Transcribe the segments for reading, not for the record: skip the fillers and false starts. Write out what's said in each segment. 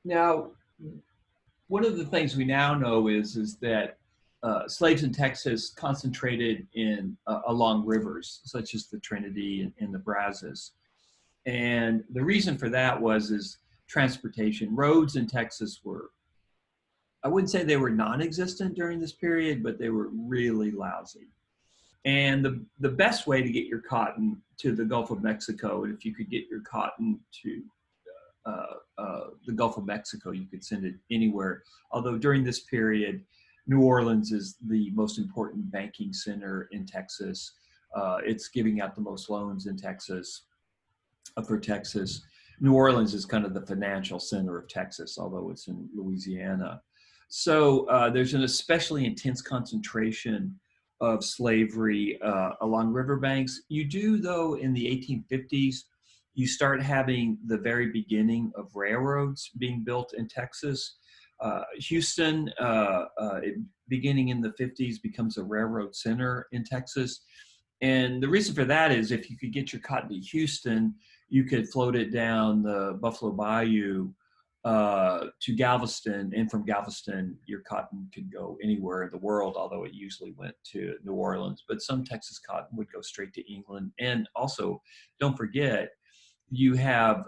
Now, one of the things we now know is that slaves in Texas concentrated in along rivers such as the Trinity and the Brazos, and the reason for that is transportation. Roads in Texas were, I wouldn't say they were non-existent during this period, but they were really lousy. And the best way to get your cotton to the Gulf of Mexico, and if you could get your cotton to the Gulf of Mexico, you could send it anywhere. Although during this period, New Orleans is the most important banking center in Texas. It's giving out the most loans in Texas for Texas. New Orleans is kind of the financial center of Texas, although it's in Louisiana. So there's an especially intense concentration of slavery along riverbanks. You do, though, in the 1850s, you start having the very beginning of railroads being built in Texas. Houston, beginning in the 50s, becomes a railroad center in Texas. And the reason for that is if you could get your cotton to Houston, you could float it down the Buffalo Bayou to Galveston, and from Galveston, your cotton could go anywhere in the world, although it usually went to New Orleans. But some Texas cotton would go straight to England. And also, don't forget, you have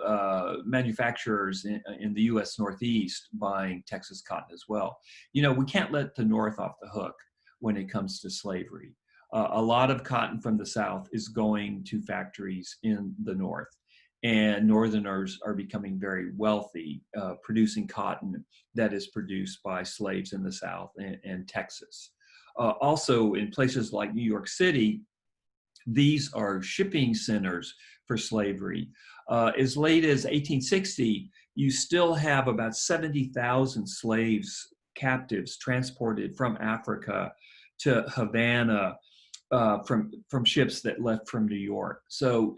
manufacturers in the U.S. Northeast buying Texas cotton as well. You know, we can't let the North off the hook when it comes to slavery. A lot of cotton from the South is going to factories in the North, and Northerners are becoming very wealthy producing cotton that is produced by slaves in the South and Texas. Also, in places like New York City, these are shipping centers for slavery. As late as 1860, you still have about 70,000 slaves, captives, transported from Africa to Havana from ships that left from New York. So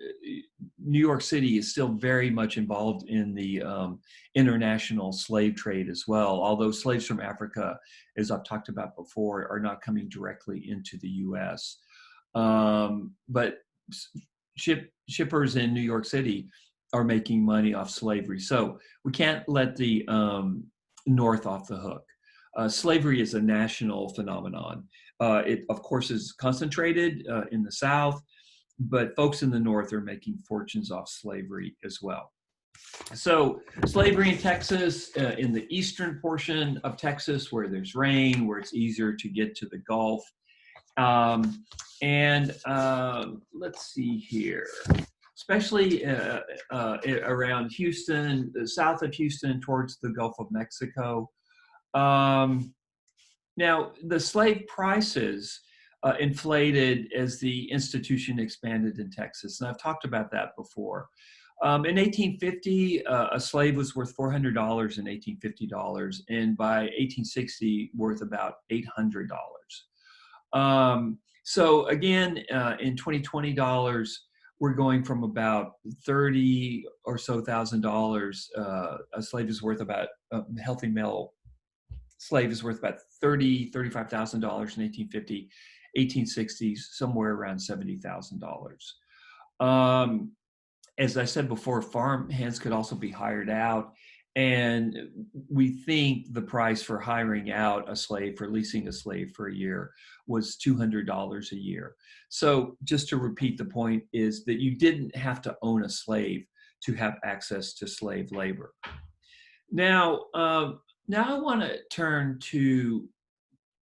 New York City is still very much involved in the international slave trade as well, although slaves from Africa, as I've talked about before, are not coming directly into the U.S. But shippers in New York City are making money off slavery. So we can't let the North off the hook. Slavery is a national phenomenon. It, of course, is concentrated in the South, but folks in the North are making fortunes off slavery as well. So slavery in Texas, in the eastern portion of Texas, where there's rain, where it's easier to get to the Gulf. Let's see here, especially around Houston, south of Houston towards the Gulf of Mexico. Now, the slave prices inflated as the institution expanded in Texas, and I've talked about that before. In 1850, a slave was worth $400 in $1850, and by 1860, worth about $800. So again, in 2020 dollars, we're going from about $30,000 or so. A slave is worth about, a healthy male slave is worth about $35,000 in 1850, 1860s, somewhere around $70,000. As I said before, farm hands could also be hired out. And we think the price for hiring out a slave, for leasing a slave for a year, was $200 a year. So just to repeat the point is that you didn't have to own a slave to have access to slave labor. Now I want to turn to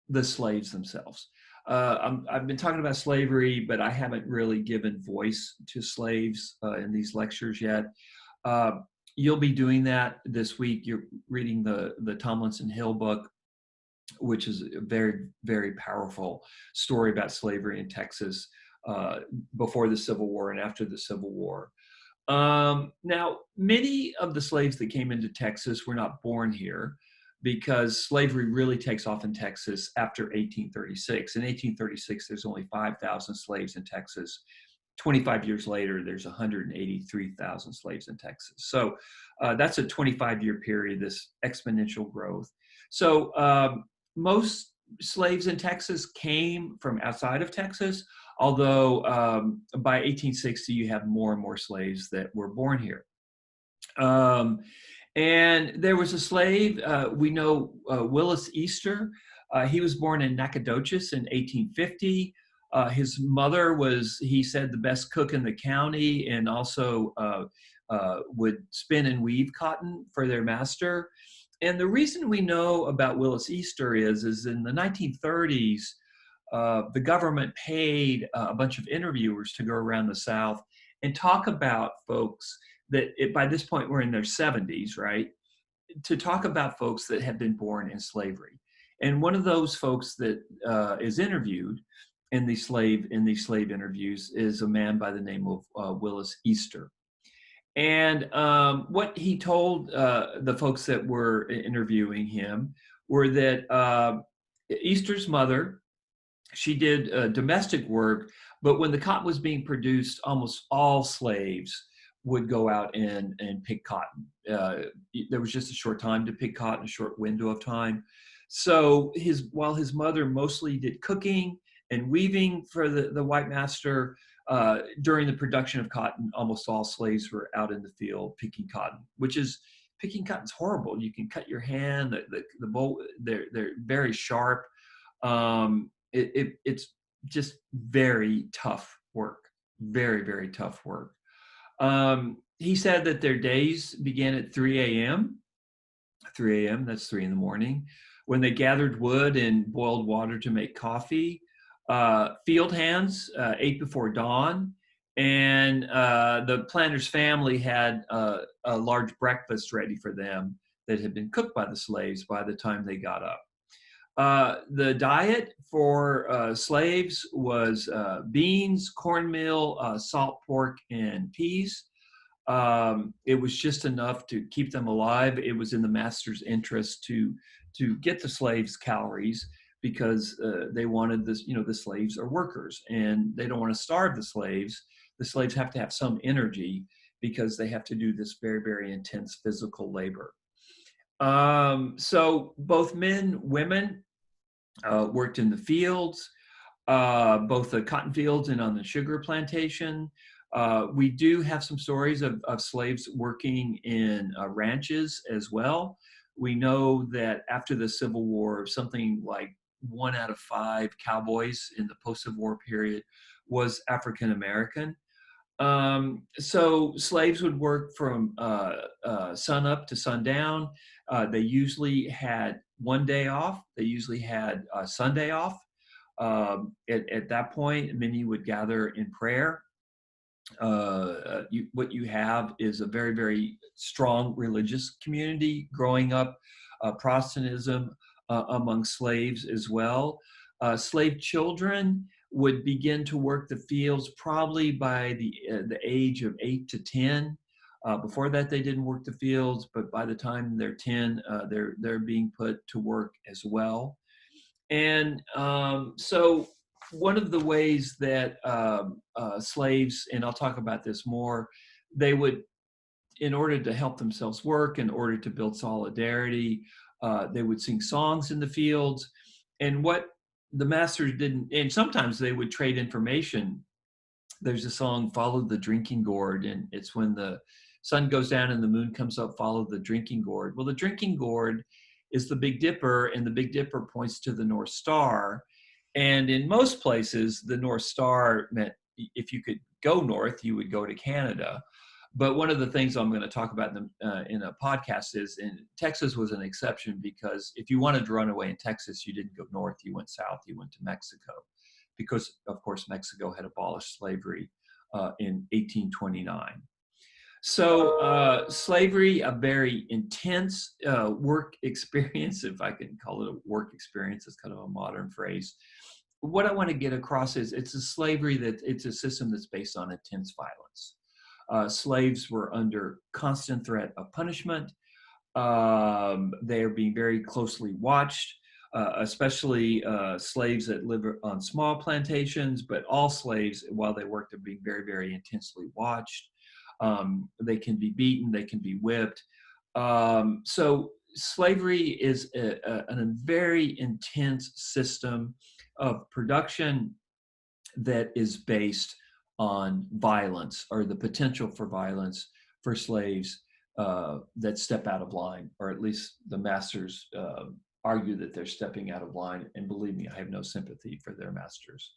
the slaves themselves. I've been talking about slavery, but I haven't really given voice to slaves in these lectures yet. You'll be doing that this week. You're reading the Tomlinson Hill book, which is a very, very powerful story about slavery in Texas before the Civil War and after the Civil War. Now, many of the slaves that came into Texas were not born here, because slavery really takes off in Texas after 1836. In 1836, there's only 5,000 slaves in Texas. 25 years later, there's 183,000 slaves in Texas. So that's a 25-year period, this exponential growth. So most slaves in Texas came from outside of Texas, although by 1860, you have more and more slaves that were born here. And there was a slave, we know Willis Easter. He was born in Nacogdoches in 1850. His mother was, he said, the best cook in the county, and also would spin and weave cotton for their master. And the reason we know about Willis Easter is in the 1930s, the government paid a bunch of interviewers to go around the South and talk about folks that by this point were in their 70s, right? To talk about folks that had been born in slavery. And one of those folks that is interviewed in these slave interviews is a man by the name of Willis Easter. And what he told the folks that were interviewing him were that Easter's mother, she did domestic work, but when the cotton was being produced, almost all slaves would go out and pick cotton. There was just a short time to pick cotton, a short window of time. So while his mother mostly did cooking and weaving for the white master, during the production of cotton, almost all slaves were out in the field picking cotton, picking cotton's horrible. You can cut your hand, the bowl, they're very sharp. It's just very tough work, very, very tough work. He said that their days began at 3 a.m. 3 a.m., that's 3 in the morning, when they gathered wood and boiled water to make coffee. Field hands ate before dawn, and the planter's family had a large breakfast ready for them that had been cooked by the slaves by the time they got up. The diet for slaves was beans, cornmeal, salt pork, and peas. It was just enough to keep them alive. It was in the master's interest to get the slaves calories, because they wanted this, the slaves are workers and they don't want to starve the slaves. The slaves have to have some energy because they have to do this very, very intense physical labor. So both men, women worked in the fields, both the cotton fields and on the sugar plantation. We do have some stories of slaves working in ranches as well. We know that after the Civil War, something like 1 out of 5 cowboys in the post-Civil War period was African American. So slaves would work from sun up to sundown. They usually had one day off. They usually had Sunday off. At that point, many would gather in prayer. What you have is a very, very strong religious community growing up, Protestantism among slaves as well. Slave children would begin to work the fields probably by the age of 8 to 10. Before that, they didn't work the fields, but by the time they're 10, they're being put to work as well. And so one of the ways that slaves, and I'll talk about this more, they would, in order to help themselves work, in order to build solidarity, they would sing songs in the fields. And what the masters didn't, and sometimes they would trade information. There's a song, Follow the Drinking Gourd, and it's when the sun goes down and the moon comes up, follow the drinking gourd. Well, the drinking gourd is the Big Dipper, and the Big Dipper points to the North Star. And in most places, the North Star meant if you could go north, you would go to Canada. But one of the things I'm going to talk about in a podcast is, in Texas was an exception, because if you wanted to run away in Texas, you didn't go north, you went south, you went to Mexico, because of course Mexico had abolished slavery in 1829. So slavery, a very intense work experience, if I can call it a work experience, it's kind of a modern phrase. What I want to get across is it's a slavery it's a system that's based on intense violence. Slaves were under constant threat of punishment. They are being very closely watched, especially slaves that live on small plantations, but all slaves, while they work, are being very, very intensely watched. They can be beaten, they can be whipped. So slavery is a very intense system of production that is based on violence, or the potential for violence for slaves that step out of line, or at least the masters argue that they're stepping out of line. And believe me, I have no sympathy for their masters.